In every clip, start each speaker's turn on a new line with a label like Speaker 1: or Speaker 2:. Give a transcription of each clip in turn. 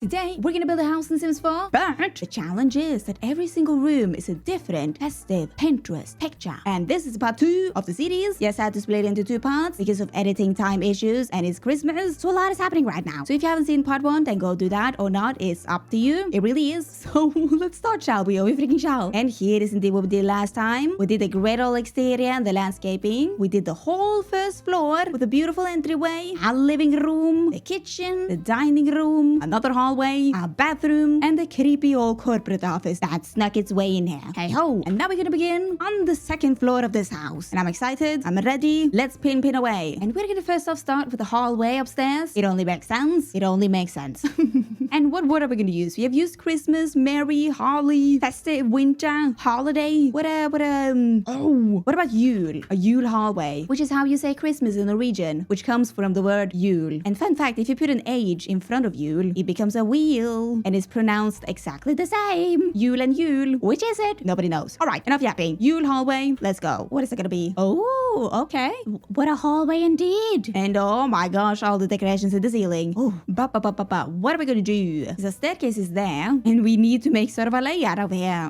Speaker 1: Today, we're gonna build a house in Sims 4, but the challenge is that every single room is a different festive Pinterest picture. And this is part 2 of the series. Yes, I had to split it into 2 parts because of editing time issues and it's Christmas, so a lot is happening right now. So if you haven't seen part 1, then go do that or not, it's up to you. It really is. So let's start, shall we? Oh, we freaking shall. And here is indeed what we did last time. We did the great old exterior and the landscaping. We did the whole first floor with a beautiful entryway, a living room, the kitchen, the dining room, another hallway, a bathroom, and the creepy old corporate office that snuck its way in here. Hey ho! And now we're gonna begin on the second floor of this house. And I'm excited, I'm ready, let's pin away. And we're gonna first off start with the hallway upstairs. It only makes sense. It only makes sense. And what word are we gonna use? We have used Christmas, merry, holly, festive, winter, holiday. What about Yule? A Yule hallway, which is how you say Christmas in Norwegian, which comes from the word Yule. And fun fact, if you put an age in front of Yule, it becomes a wheel and is pronounced exactly the same. Yule and Yule. Which is it? Nobody knows. All right, enough yapping. Yule hallway. Let's go. What is it gonna be? Oh, okay. What a hallway indeed. And oh my gosh, all the decorations in the ceiling. Oh, what are we gonna do? The staircase is there and we need to make sort of a layout over here.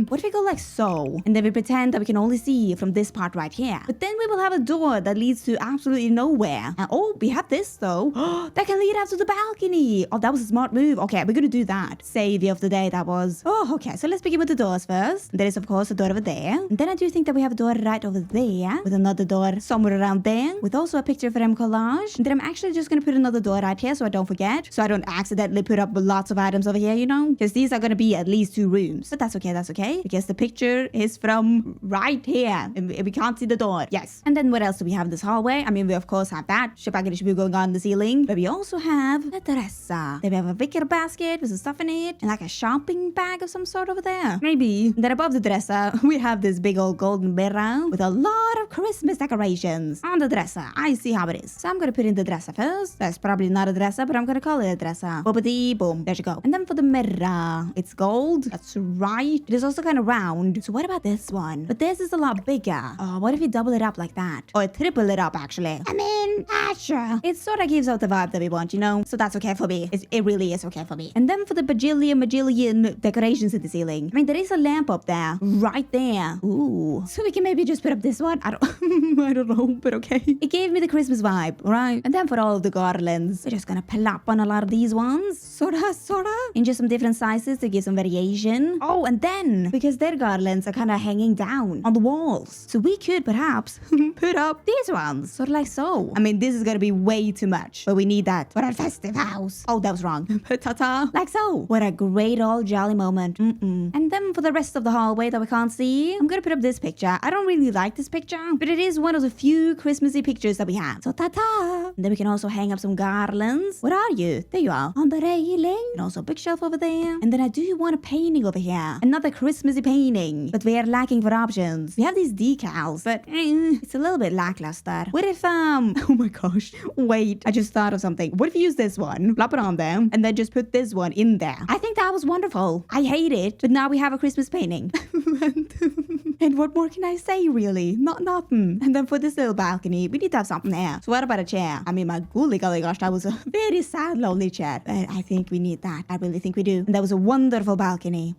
Speaker 1: What if we go like so? And then we pretend that we can only see from this part right here. But then we will have a door that leads to absolutely nowhere. And oh, we have this though. That can lead out to the balcony. Oh, that was a smart move. Okay, we're gonna do that. Savior of the day that was. Oh, okay. So let's begin with the doors first. There is of course a door over there. And then I do think that we have a door right over there with another door somewhere around there with also a picture frame collage. And then I'm actually just gonna put another door right here so I don't forget. So I don't accidentally put up lots of items over here, you know? Because these are gonna be at least 2 rooms. But that's okay. Because the picture is from right here. And we can't see the door. Yes. And then what else do we have in this hallway? I mean, we of course have that shabaggity shaboo going on in the ceiling. But we also have a dresser. Then we have a wicker basket with some stuff in it. And like a shopping bag of some sort over there. Maybe. And then above the dresser, we have this big old golden mirror with a lot of Christmas decorations on the dresser. I see how it is. So I'm gonna put in the dresser first. That's probably not a dresser, but I'm gonna call it a dresser. Boopity boom. There you go. And then for the mirror, it's gold. That's right. It is also kind of round. So what about this one? But this is a lot bigger. Oh, what if we double it up like that? Or triple it up, actually. I mean, sure. It sort of gives out the vibe that we want, you know? So that's okay for me. It really is okay for me. And then for the bajillion decorations in the ceiling. I mean, there is a lamp up there. Right there. Ooh. So we can maybe just put up this one. I don't know, but okay. It gave me the Christmas vibe, right? And then for all of the garlands, we're just gonna plop on a lot of these ones. Sorta. In just some different sizes to give some variation. Oh, and then, because their garlands are kind of hanging down on the walls. So we could perhaps put up these ones. Sort of like so. I mean, this is gonna be way too much. But we need that for our festive house. Oh, that was wrong. Ta-ta. Like so. What a great old jolly moment. And then for the rest of the hallway that we can't see, I'm gonna put up this picture. I don't really like this picture, but it is one of the few Christmassy pictures that we have. So ta-ta. And then we can also hang up some garlands. Where are you? There you are. On the railing. And also a bookshelf over there. And then I do want a painting over here. Another Christmassy painting. But we are lacking for options. We have these decals, but it's a little bit lackluster. What if, oh my gosh. Wait, I just thought of something. What if you use this one, plop it on there, and then just put this one in there? I think that was wonderful. I hate it, but now we have a Christmas painting. And what more can I say, really? Nothing. And then for this little balcony, we need to have something there. So what about a chair? I mean, my golly gosh, that was a very sad, lonely chair. But I think we need that. I really think we do. And that was a wonderful balcony.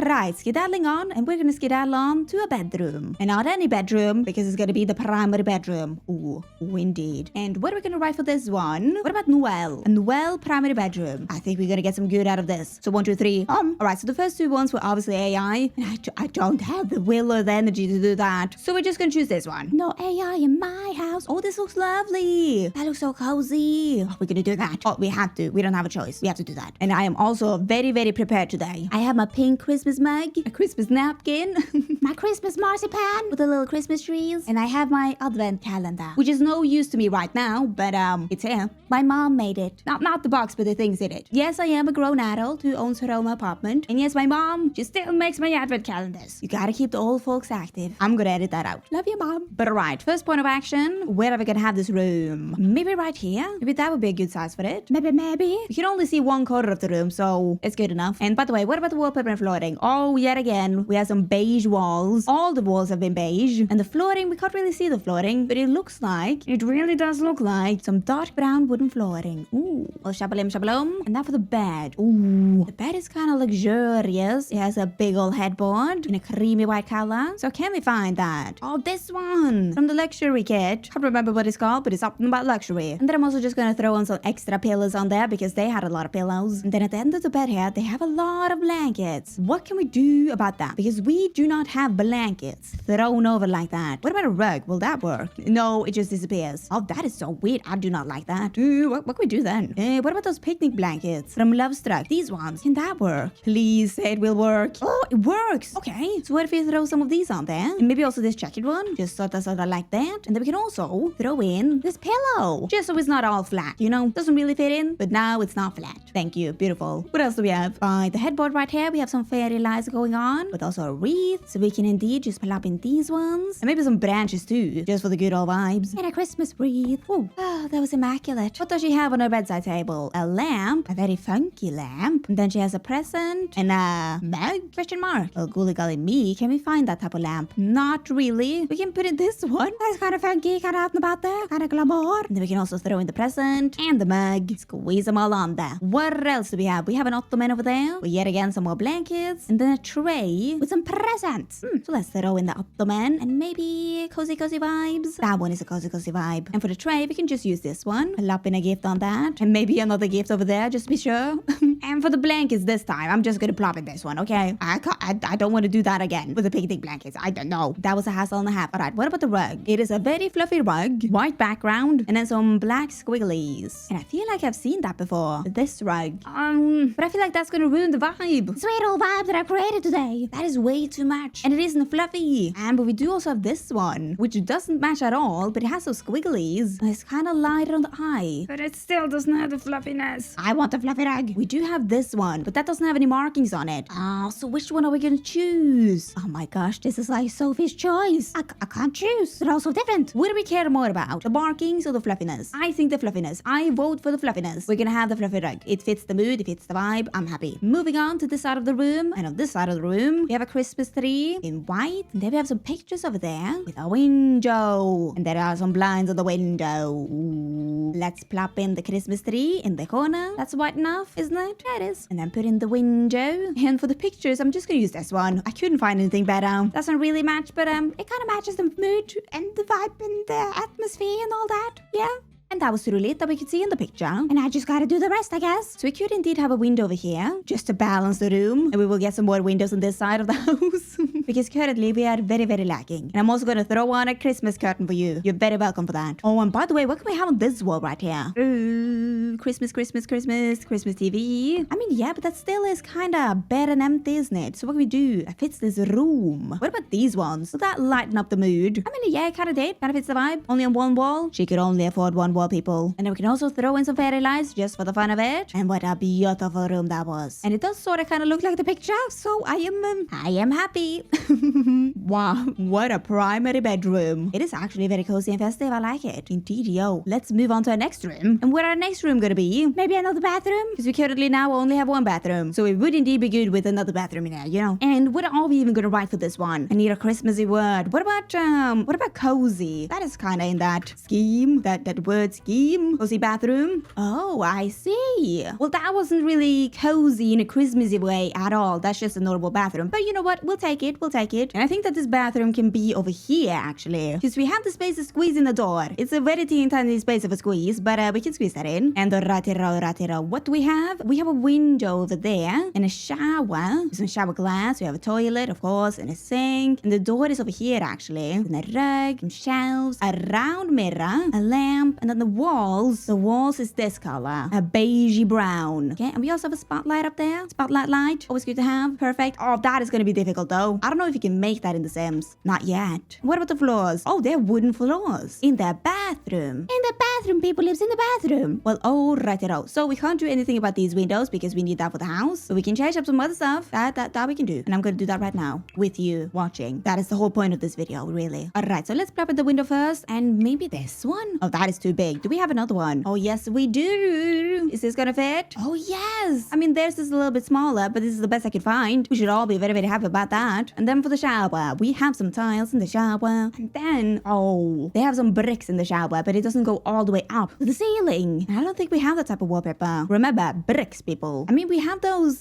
Speaker 1: Alright, skedaddling on, and we're gonna skedaddle on to a bedroom. And not any bedroom, because it's gonna be the primary bedroom. Ooh, indeed. And what are we gonna write for this one? What about Noel? A Noel primary bedroom. I think we're gonna get some good out of this. So 1, 2, 3. Alright, so the first 2 ones were obviously AI. And I don't have the will or the energy to do that. So we're just gonna choose this one. No AI in my house. Oh, this looks lovely. That looks so cozy. Oh, we're gonna do that. Oh, we have to. We don't have a choice. We have to do that. And I am also very, very prepared today. I have my pink Christmas mug, a Christmas napkin, my Christmas marzipan with the little Christmas trees, and I have my advent calendar, which is no use to me right now, but it's here. My mom made it. Not the box, but the things in it. Yes, I am a grown adult who owns her own apartment, and yes, my mom just still makes my advent calendars. You gotta keep the old folks active. I'm gonna edit that out. Love you, mom. But alright, first point of action, where are we gonna have this room? Maybe right here? Maybe that would be a good size for it. Maybe. We can only see one corner of the room, so it's good enough. And by the way, what about the wallpaper and flooring? Oh, yet again, we have some beige walls. All the walls have been beige. And the flooring, we can't really see the flooring, but it really does look like some dark brown wooden flooring. Ooh. Oh, shabalim shabalom. And now for the bed. Ooh. The bed is kind of luxurious. It has a big old headboard in a creamy white color. So can we find that? Oh, this one from the luxury kit. Can't remember what it's called, but it's something about luxury. And then I'm also just gonna throw on some extra pillows on there because they had a lot of pillows. And then at the end of the bed here, they have a lot of blankets. What can we do about that? Because we do not have blankets thrown over like that. What about a rug? Will that work? No, it just disappears. Oh, that is so weird. I do not like that. What can we do then? What about those picnic blankets from Lovestruck? These ones. Can that work? Please say it will work. Oh, it works. Okay. So what if we throw some of these on there? And maybe also this checkered one. Just sort of like that. And then we can also throw in this pillow. Just so it's not all flat. You know, doesn't really fit in, but now it's not flat. Thank you. Beautiful. What else do we have? By the headboard right here, we have some fairy lights going on, but also a wreath. So we can indeed just plop in these ones. And maybe some branches too, just for the good old vibes. And a Christmas wreath. Oh, that was immaculate. What does she have on her bedside table? A lamp, a very funky lamp. And then she has a present and a mug? Question mark. Oh, golly golly me. Can we find that type of lamp? Not really. We can put in this one. That's kind of funky, kind of out and about there, kind of glamour. And then we can also throw in the present and the mug. Squeeze them all on there. What else do we have? We have an ottoman over there. But yet again, some more blankets. And then a tray with some presents. So let's throw in the ottoman and maybe cozy vibes. That one is a cozy vibe. And for the tray, we can just use this one. Plop in a gift on that. And maybe another gift over there, just to be sure. And for the blankets this time, I'm just gonna plop in this one, okay? I don't want to do that again with the picnic blankets. I don't know. That was a hassle and a half. Alright, what about the rug? It is a very fluffy rug. White background. And then some black squigglies. And I feel like I've seen that before. This rug. But I feel like that's gonna ruin the vibe. Sweet old vibe that I created today. That is way too much. And it isn't fluffy. But we do also have this one, which doesn't match at all, but it has those squigglies. And it's kind of lighter on the eye. But it still doesn't have the fluffiness. I want the fluffy rug. We do have this one, but that doesn't have any markings on it. So which one are we gonna choose? Oh my gosh, this is like Sophie's choice. I can't choose. They're all so different. What do we care more about? The markings or the fluffiness? I think the fluffiness. I vote for the fluffiness. We're gonna have the fluffy rug. It fits the mood, it fits the vibe. I'm happy. Moving on to this side of the room. And on this side of the room, we have a Christmas tree in white. And then we have some pictures over there with a window. And there are some blinds on the window. Ooh. Let's plop in the Christmas tree in the corner. That's white enough, isn't it? Yeah, it is. And then put in the window. And for the pictures, I'm just gonna use this one. I couldn't find anything better. Doesn't really match, but it kind of matches the mood and the vibe and the atmosphere and all that. Yeah. And that was really it that we could see in the picture. And I just gotta do the rest, I guess. So we could indeed have a window over here, just to balance the room. And we will get some more windows on this side of the house. Because currently we are very, very lacking. And I'm also gonna throw on a Christmas curtain for you. You're very welcome for that. Oh, and by the way, what can we have on this wall right here? Christmas TV. I mean, yeah, but that still is kinda bare and empty, isn't it? So what can we do? It fits this room. What about these ones? Will that lighten up the mood? I mean, yeah, it kinda did. Kinda fits the vibe. Only on one wall. She could only afford one wall, people. And then we can also throw in some fairy lights just for the fun of it. And what a beautiful room that was. And it does sort of kind of look like the picture, so I am happy. Wow, what a primary bedroom. It is actually very cozy and festive. I like it. Indeed, yo. Let's move on to our next room. And where our next room gonna be? Maybe another bathroom? Because we currently now only have one bathroom. So it would indeed be good with another bathroom in there, you know? And what are we even gonna write for this one? I need a Christmassy word. What about cozy? That is kind of in that scheme, that word scheme. Cozy bathroom. Oh, I see. Well, that wasn't really cozy in a Christmassy way at all. That's just a normal bathroom. But you know what? We'll take it. And I think that this bathroom can be over here, actually. Because we have the space to squeeze in the door. It's a very teeny tiny space of a squeeze, but we can squeeze that in. And the ratira. What do we have? We have a window over there and a shower. Some shower glass. We have a toilet, of course, and a sink. And the door is over here, actually. And a rug, some shelves, a round mirror, a lamp, and then the walls. The walls is this color, a beigey brown. Okay, and we also have a spotlight up there. Spotlight light, always good to have. Perfect. Oh, that is going to be difficult, though. I don't know if you can make that in The Sims. Not yet. What about the floors? Oh, they're wooden floors. In the bathroom. bathroom people lives in the bathroom. Well, all right, so we can't do anything about these windows because we need that for the house. But we can change up some other stuff that we can do. And I'm going to do that right now with you watching. That is the whole point of this video, really. All right, so let's plop at the window first. And maybe this one? Oh, that is too big. Do we have another one? Oh, yes, we do. Is this going to fit? Oh, yes. I mean, theirs is a little bit smaller, but this is the best I could find. We should all be very, very happy about that. And then for the shower, we have some tiles in the shower. And then, oh, they have some bricks in the shower, but it doesn't go all the way up to the ceiling. And I don't think we have that type of wallpaper. Remember, bricks, people. I mean, we have those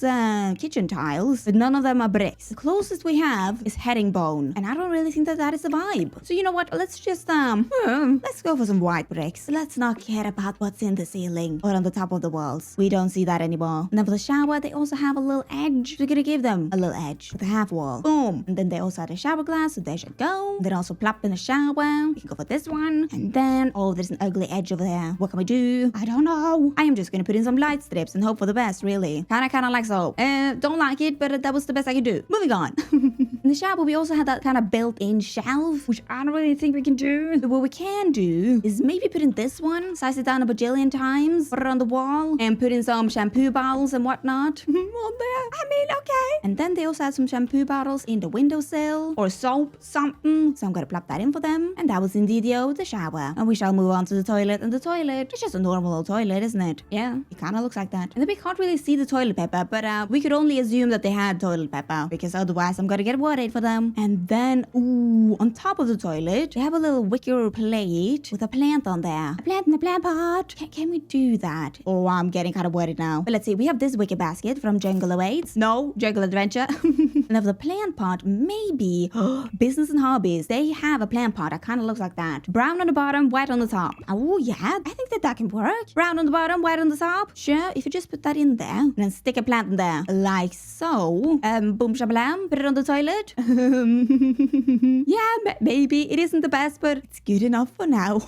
Speaker 1: kitchen tiles, but none of them are bricks. The closest we have is herringbone, and I don't really think that is a vibe. So you know what? Let's just let's go for some white bricks. Let's not care about what's in the ceiling or on the top of the walls. We don't see that anymore. And then for the shower, they also have a little edge. We're gonna give them a little edge with a half wall. Boom. And then they also had a shower glass, so they should go. Then also plop in a shower. We can go for this one. And then, oh, there's an ugly edge over there. What can we do? I don't know. I am just gonna put in some light strips and hope for the best, really. Kinda like so. Don't like it, but that was the best I could do. Moving on. In the shower, we also had that kind of built-in shelf, which I don't really think we can do. But what we can do is maybe put in this one, size it down a bajillion times, put it on the wall, and put in some shampoo bottles and whatnot on there. I mean, okay. And then they also had some shampoo bottles in the windowsill, or soap, something. So I'm gonna plop that in for them. And that was indeed the shower. And we shall move on to the toilet. And the toilet, it's just a normal old toilet, isn't it? Yeah, it kind of looks like that. And then we can't really see the toilet paper, but we could only assume that they had toilet paper, because otherwise I'm gonna get worried for them. And then, ooh, on top of the toilet, they have a little wicker plate with a plant on there. A plant in the plant pot. Can we do that? Oh, I'm getting kind of worried now. But let's see, we have this wicker basket from Jungle Awaits. No, Jungle Adventure. And of the plant pot, maybe Business and Hobbies. They have a plant pot that kind of looks like that. Brown on the bottom, white on the top. Oh, yeah, I think that can work. Brown on the bottom, white on the top. Sure, if you just put that in there and then stick a plant in there, like so. Boom shablam, put it on the toilet. Yeah, maybe it isn't the best, but it's good enough for now.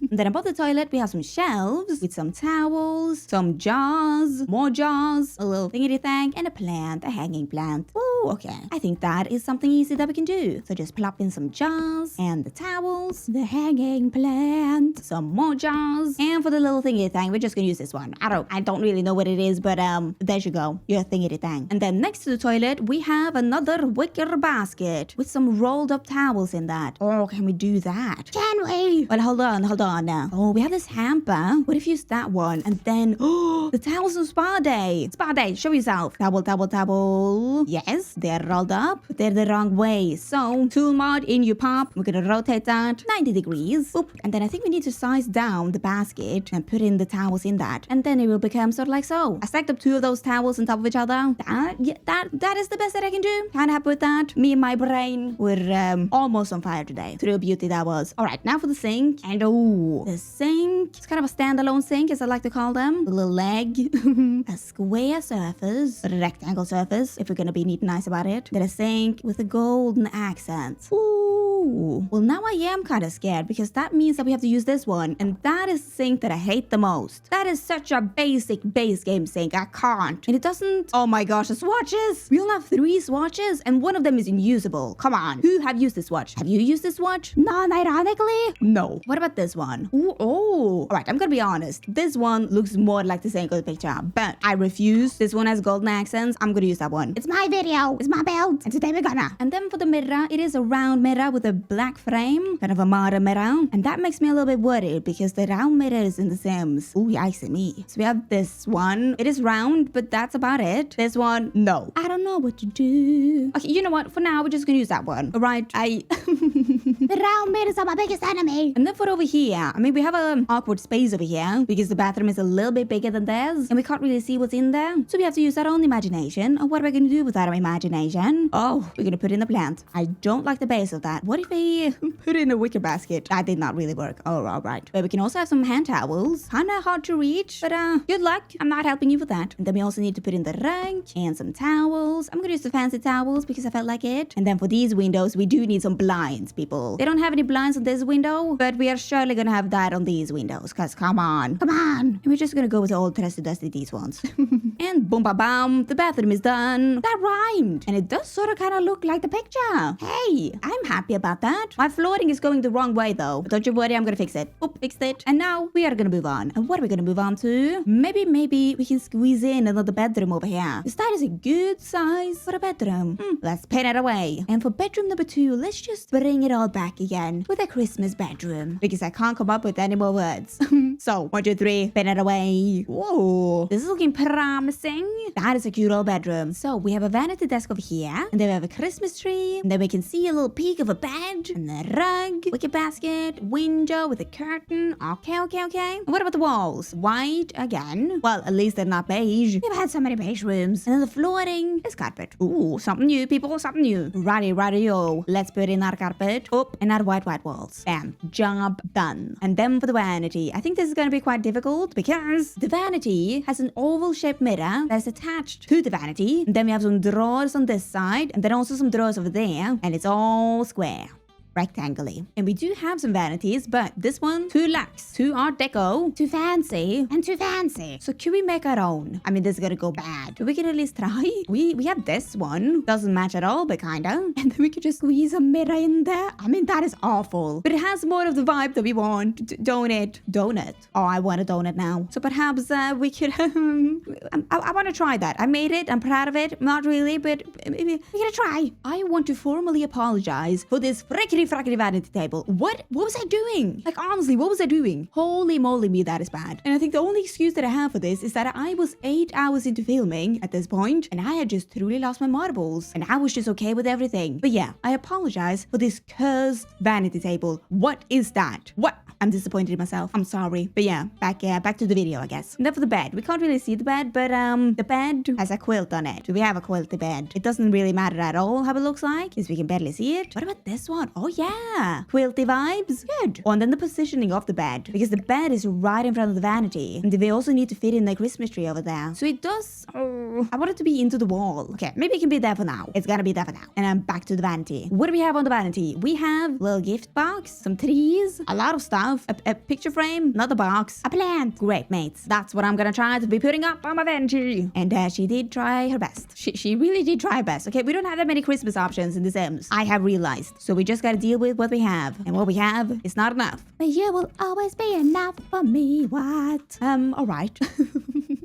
Speaker 1: And then above the toilet, we have some shelves with some towels, some jars, more jars, a little thingy thing, and a plant, a hanging plant. Oh, okay. I think that is something easy that we can do. So just plop in some jars and the towels, the hanging plant, some more jars, and for the little thingy thing, we're just gonna use this one. I don't really know what it is, but there you go, your thingy thing. And then next to the toilet, we have another wicker basket with some rolled up towels in that. Oh, can we do that? Can we? Well, hold on now. Oh, we have this hamper. What if you use that one? And then, oh, the towels on spa day. Spa day, show yourself. Towel. Yes, they're rolled up, but they're the wrong way. So, tool mod in you pop. We're gonna rotate that 90 degrees. Oop. And then I think we need to size down the basket and put in the towels in that. And then it will become sort of like so. I stacked up 2 of those towels on top of each other. That is the best that I can do. Kinda happy with that. Me and my brain were almost on fire today. True beauty that was. Alright, now for the sink. And oh, the sink. It's kind of a standalone sink, as I like to call them. A little leg. A square surface. A rectangle surface, if we're gonna be neat and nice about it. Then a sink with a golden accent. Ooh. Well, now I am kind of scared, because that means that we have to use this one. And that is the sink that I hate the most. That is such a basic base game sink. I can't. And it doesn't... Oh my gosh, the swatches. We only have 3 swatches, and one of them is unusable. Come on. Who have used this watch? Have you used this watch? Non-ironically? No. What about this one? Ooh, oh. Alright, I'm gonna be honest. This one looks more like the sink of the picture, but I refuse. This one has golden accents. I'm gonna use that one. It's my video. It's my build. And today we're gonna. And then for the mirror, it is a round mirror with a black frame. Kind of a modern mirror. And that makes me a little bit worried, because the round mirrors in The Sims. Ooh, yikes me. So we have this one. It is round, but that's about it. This one, no. I don't know what to do. Okay, you know what? For now, we're just gonna use that one. Alright, The round mirrors are my biggest enemy. And then for over here, I mean, we have an awkward space over here, because the bathroom is a little bit bigger than theirs, and we can't really see what's in there. So we have to use our own imagination. And what are we gonna do with our imagination? Oh, we're gonna put in the plant. I don't like the base of that. What if we put in a wicker basket? That did not really work. Oh, alright. But we can also have some hand towels. Kinda hard to reach, but good luck. I'm not helping you with that. And then we also need to put in the rug and some towels. I'm gonna use the fancy towels because I felt like it. And then for these windows, we do need some blinds, people. They don't have any blinds on this window, but we are surely gonna have that on these windows, cause come on. And we're just gonna go with all trusty dusty these ones. And boom ba bam, the bathroom is done. That rhymed. And it does sort of kind of look like the picture. Hey, I'm happy about that. My flooring is going the wrong way though, but don't you worry, I'm gonna fix it. Oop, fixed it. And now we are gonna move on. And what are we gonna move on to? Maybe we can squeeze in another bedroom over here. Because that is a good size for a bedroom. Let's pin it away. And for bedroom number 2, let's just bring it all back again with a Christmas bedroom. Because I can't come up with any more words. So, 1, 2, 3, pin it away. Whoa, this is looking promising. That is a cute old bedroom. So, we have a vanity desk over here. And then we have a Christmas tree. And then we can see a little peek of a bed. And a rug. Wicker basket. Window with a curtain. Okay. And what about the walls? White again. Well, at least they're not beige. We've had so many beige rooms. And then the flooring is carpet. Ooh, something new, people. Something new. Righty-o. Let's put in our carpet. Oh, and our white walls. Bam. Job done. And then for the vanity. I think this is going to be quite difficult because the vanity has an oval-shaped mirror that's attached to the vanity. And then we have some drawers on this side. And then also some drawers over there. And it's all square. Rectangly. And we do have some vanities, but this one, too lax, too art deco, too fancy, and too fancy. So can we make our own? I mean, this is gonna go bad. We can at least try. We have this one. Doesn't match at all, but kinda. And then we could just squeeze a mirror in there. I mean, that is awful. But it has more of the vibe that we want. Donut. Oh, I want a donut now. So perhaps we could... I want to try that. I made it. I'm proud of it. Not really, but we're gonna try. I want to formally apologize for this frackety vanity table. What was I doing? Like, honestly, what was I doing? Holy moly me, that is bad. And I think the only excuse that I have for this is that I was 8 hours into filming at this point, and I had just truly lost my marbles, and I was just okay with everything. But yeah, I apologize for this cursed vanity table. What is that? What? I'm disappointed in myself. I'm sorry. But yeah, back to the video, I guess. And then for the bed. We can't really see the bed, but the bed has a quilt on it. Do we have a quilty bed? It doesn't really matter at all how it looks like, because we can barely see it. What about this one? Oh yeah, quilty vibes. Good. Oh, and then the positioning of the bed, because the bed is right in front of the vanity, and we also need to fit in the Christmas tree over there. So it does. Oh, I want it to be into the wall. Okay, maybe it can be there for now. It's gonna be there for now. And I'm back to the vanity. What do we have on the vanity? We have a little gift box, some trees, a lot of stuff, a picture frame, another box, a plant. Great, mates. That's what I'm gonna try to be putting up on my vanity. And she did try her best. She really did try her best. Okay, we don't have that many Christmas options in The Sims, I have realized. So we just gotta deal with what we have. And what we have is not enough. But you will always be enough for me, what? Alright.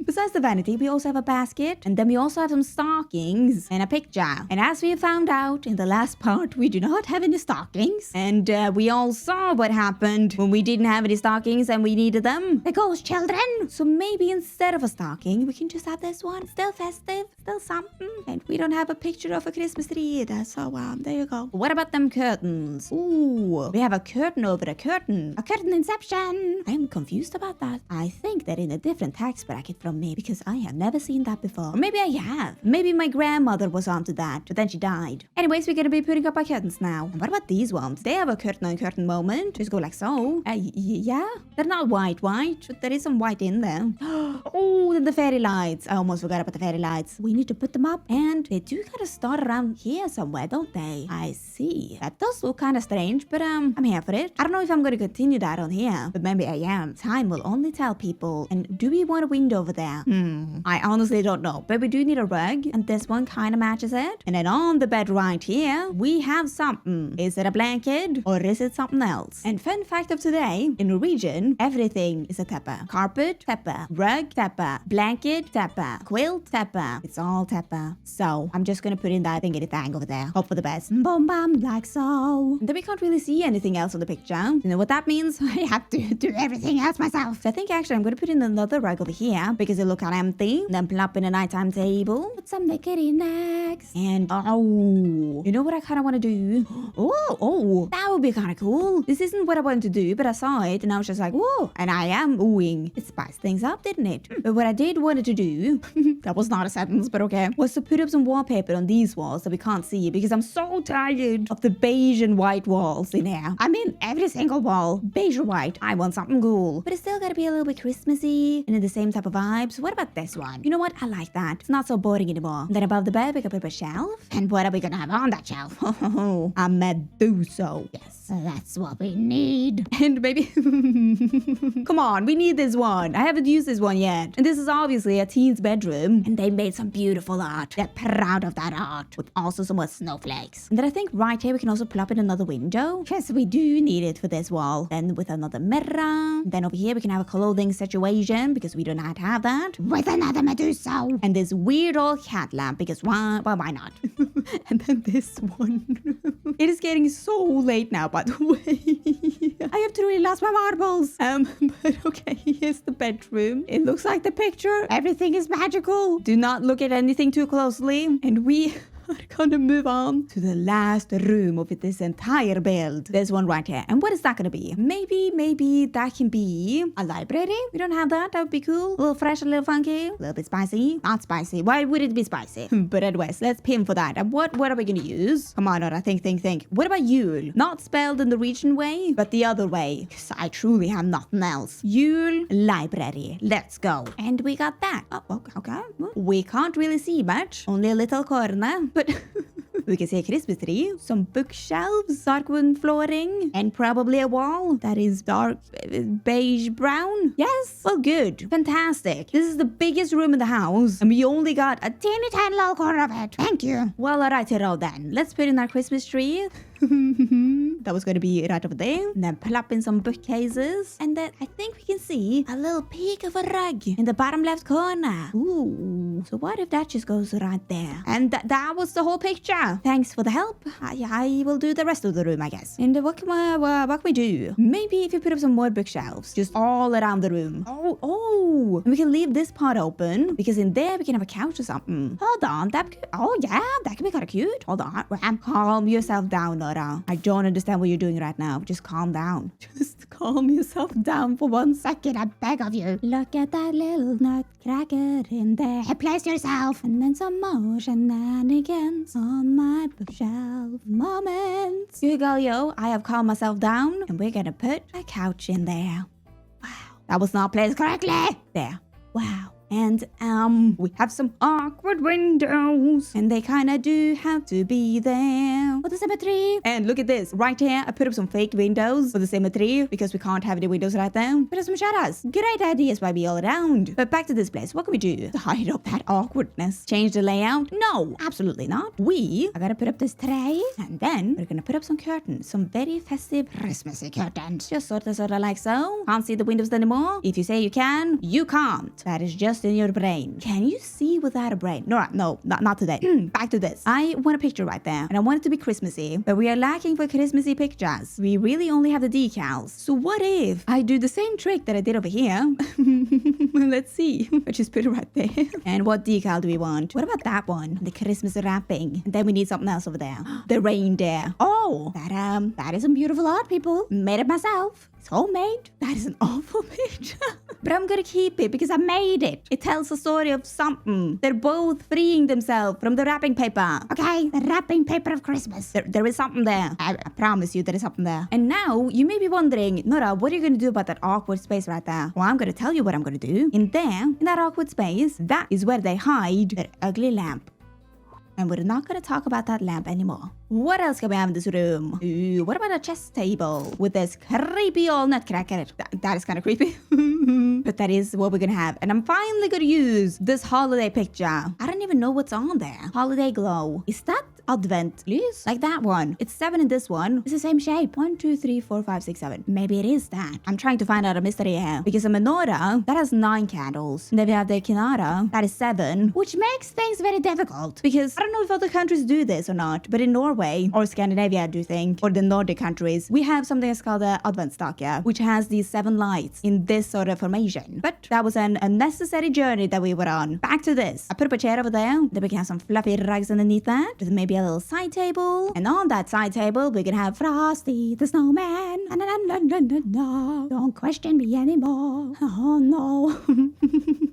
Speaker 1: Besides the vanity, we also have a basket, and then we also have some stockings and a picture. And as we found out in the last part, we do not have any stockings. And we all saw what happened when we didn't have any stockings and we needed them. The ghost children. So maybe instead of a stocking, we can just have this one. Still festive, still something. And we don't have a picture of a Christmas tree either, so there you go. What about them curtains? Ooh, we have a curtain over a curtain. A curtain inception. I'm confused about that. I think they're in a different tax bracket from me because I have never seen that before. Or maybe I have. Maybe my grandmother was onto that, but then she died. Anyways, we're gonna be putting up our curtains now. And what about these ones? They have a curtain on curtain moment. Just go like so. Yeah. They're not white, but there is some white in there. Oh, then the fairy lights. I almost forgot about the fairy lights. We need to put them up. And they do kind of start around here somewhere, don't they? I see. That does look kind of strange, but I'm here for it. I don't know if I'm going to continue that on here, but maybe I am. Time will only tell, people. And do we want a window over there? I honestly don't know, but we do need a rug, and this one kind of matches it. And then on the bed right here, we have something. Is it a blanket or is it something else? And fun fact of today, in Norwegian, everything is a teppa. Carpet, teppa. Rug, teppa. Blanket, teppa. Quilt, teppa. It's all teppa. So I'm just gonna put in that thingy thing over there. Hope for the best. Boom bam, like so. And then we can't really see anything else on the picture. You know what that means? I have to do everything else myself. So I think actually I'm gonna put in another rug over here because it looks kind of empty. Then plop in a nighttime table. Put some knickety knacks. And oh, you know what I kind of want to do? Oh, that would be kind of cool. This isn't what I wanted to do, but I saw it and I was just like, whoa. And I am oohing. It spiced things up, didn't it? But what I did wanted to do, that was not a sentence, but okay, was to put up some wallpaper on these walls that we can't see because I'm so tired of the beige and white walls in here. I mean, every single wall, beige or white. I want something cool. But it's still gotta be a little bit Christmassy and in the same type of vibes. What about this one? You know what? I like that. It's not so boring anymore. And then above the bed, we can put up a shelf. And what are we gonna have on that shelf? A Medusa. Yes, that's what we need. And maybe... Come on, we need this one. I haven't used this one yet. And this is obviously a teen's bedroom. And they made some beautiful art. They're proud of that art. With also some more snowflakes. And then I think right here we can also plop in another window. Yes, we do need it for this wall. Then with another mirror. Then over here we can have a clothing situation because we do not have that. With another Medusa. And this weird old cat lamp because why? Well, why not? And then this one. It is getting so late now, by the way. I have truly lost my marbles. But okay, here's the bedroom. It looks like the picture. Everything is magical. Do not look at anything too closely. And we are gonna move on to the last room of this entire build. There's one right here. And what is that gonna be? Maybe that can be a library. We don't have that. That would be cool. A little fresh, a little funky, a little bit spicy. Not spicy. Why would it be spicy? But anyways, let's pin for that. And what are we gonna use? Come on, Nora, think. What about Yule? Not spelled in the region way, but the other way. Because I truly have nothing else. Yule library. Let's go. And we got that. Oh, okay. We can't really see much. Only a little corner. But we can see a Christmas tree, some bookshelves, dark wooden flooring, and probably a wall that is dark beige brown. Yes, well, good, fantastic. This is the biggest room in the house, and we only got a teeny tiny little corner of it. Thank you. Well, alright, then. Let's put in our Christmas tree. That was going to be right over there. And then plop in some bookcases. And then I think we can see a little peek of a rug in the bottom left corner. Ooh. So what if that just goes right there? And that was the whole picture. Thanks for the help. I will do the rest of the room, I guess. And what can we do? Maybe if you put up some more bookshelves just all around the room. Oh. And we can leave this part open because in there we can have a couch or something. Hold on. That can be kind of cute. Hold on. Calm yourself down, Nora. I don't understand what you're doing right now. Just calm down. Just calm yourself down for 1 second. I beg of you. Look at that little nutcracker in there. Place yourself. And then some more shenanigans on my bookshelf. Moments. Here you go, yo. I have calmed myself down. And we're gonna put a couch in there. Wow. That was not placed correctly. There. Wow. And we have some awkward windows. And they kinda do have to be there for the symmetry. And look at this. Right here, I put up some fake windows for the symmetry because we can't have any windows right now. Put up some shadows. Great ideas by me all around. But back to this place. What can we do to hide up that awkwardness? Change the layout? No, absolutely not. We are gonna put up this tray. And then we're gonna put up some curtains. Some very festive Christmassy curtains. Just sorta like so. Can't see the windows anymore. If you say you can, you can't. That is just in your brain. Can you see without a brain? Nora, no, not today. Back to this. I want a picture right there, and I want it to be Christmassy, but we are lacking for Christmassy pictures. We really only have the decals. So what if I do the same trick that I did over here? Let's see. I just put it right there. And what decal do we want? What about that one? The Christmas wrapping. And then we need something else over there. The reindeer. Oh, that is some beautiful art, people. Made it myself. It's homemade. That is an awful picture. But I'm gonna keep it because I made it. It tells a story of something. They're both freeing themselves from the wrapping paper. Okay, the wrapping paper of Christmas. There is something there. I promise you there is something there. And now you may be wondering, Nora, what are you gonna do about that awkward space right there? Well, I'm gonna tell you what I'm gonna do. In that awkward space, that is where they hide their ugly lamp. And we're not gonna talk about that lamp anymore. What else can we have in this room? Ooh, what about a chess table with this creepy old nutcracker? That is kind of creepy. But that is what we're gonna have. And I'm finally gonna use this holiday picture. I don't even know what's on there. Holiday glow. Is that Advent, please? Like that one. It's 7 in this one. It's the same shape. 1, 2, 3, 4, 5, 6, 7. Maybe it is that. I'm trying to find out a mystery here. Because a menorah, that has 9 candles. And then we have the kinara, that is 7. Which makes things very difficult. Because I don't know if other countries do this or not. But in Norway, or Scandinavia, I do think, or the Nordic countries, we have something that's called the Adventsstake, which has these 7 lights in this sort of formation. But that was an unnecessary journey that we were on. Back to this. I put up a chair over there. Then we can have some fluffy rugs underneath that. With maybe a a little side table. And on that side table, we're gonna have Frosty the Snowman. No, don't question me anymore. Oh no.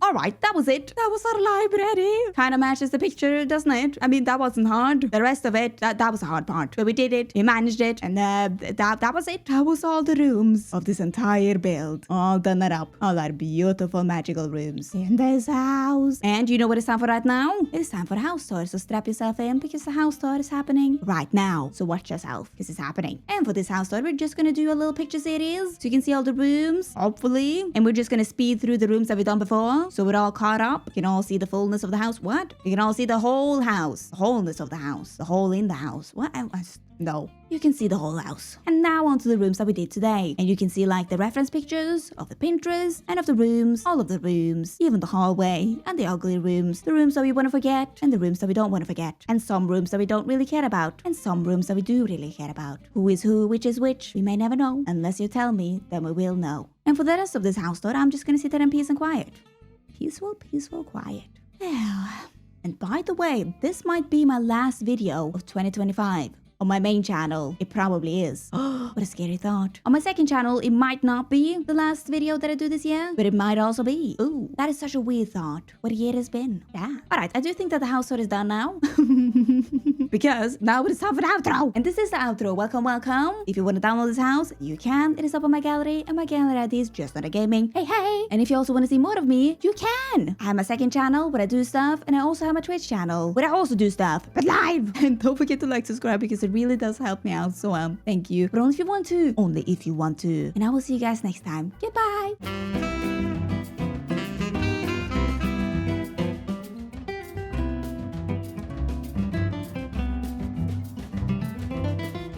Speaker 1: Alright, that was it. That was our library. Kind of matches the picture, doesn't it? I mean, that wasn't hard. The rest of it, that was the hard part. But we did it, we managed it, and that was it. That was all the rooms of this entire build. All done it up. All our beautiful magical rooms in this house. And you know what it's time for right now? It's time for a house tour, so strap yourself in because the house tour is happening right now. So watch yourself because it's happening. And for this house tour, we're just gonna do a little picture series so you can see all the rooms, hopefully. And we're just gonna speed through the rooms that we've done before. So we're all caught up. You can all see the fullness of the house. What? You can all see the whole house. The wholeness of the house. The whole in the house. What? No. You can see the whole house. And now onto the rooms that we did today. And you can see like the reference pictures of the Pinterest and of the rooms, all of the rooms, even the hallway and the ugly rooms, the rooms that we want to forget and the rooms that we don't want to forget, and some rooms that we don't really care about and some rooms that we do really care about. Who is who, which is which, we may never know. Unless you tell me, then we will know. And for the rest of this house tour, I'm just gonna sit there in peace and quiet. Peaceful, peaceful, quiet. And by the way, this might be my last video of 2025. On my main channel, it probably is. What a scary thought. On my second channel, it might not be the last video that I do this year, but it might also be. Ooh, that is such a weird thought. What a year it has been. Yeah. Alright, I do think that the house tour is done now. Because now it is time for the outro. And this is the outro. Welcome, welcome. If you want to download this house, you can. It is up on my gallery, and my gallery ID is JustNoraGaming. Hey, hey. And if you also want to see more of me, you can. I have my second channel where I do stuff, and I also have my Twitch channel where I also do stuff, but live. And don't forget to like, subscribe, because it really does help me out. So thank you. But only if you want to. Only if you want to. And I will see you guys next time. Goodbye.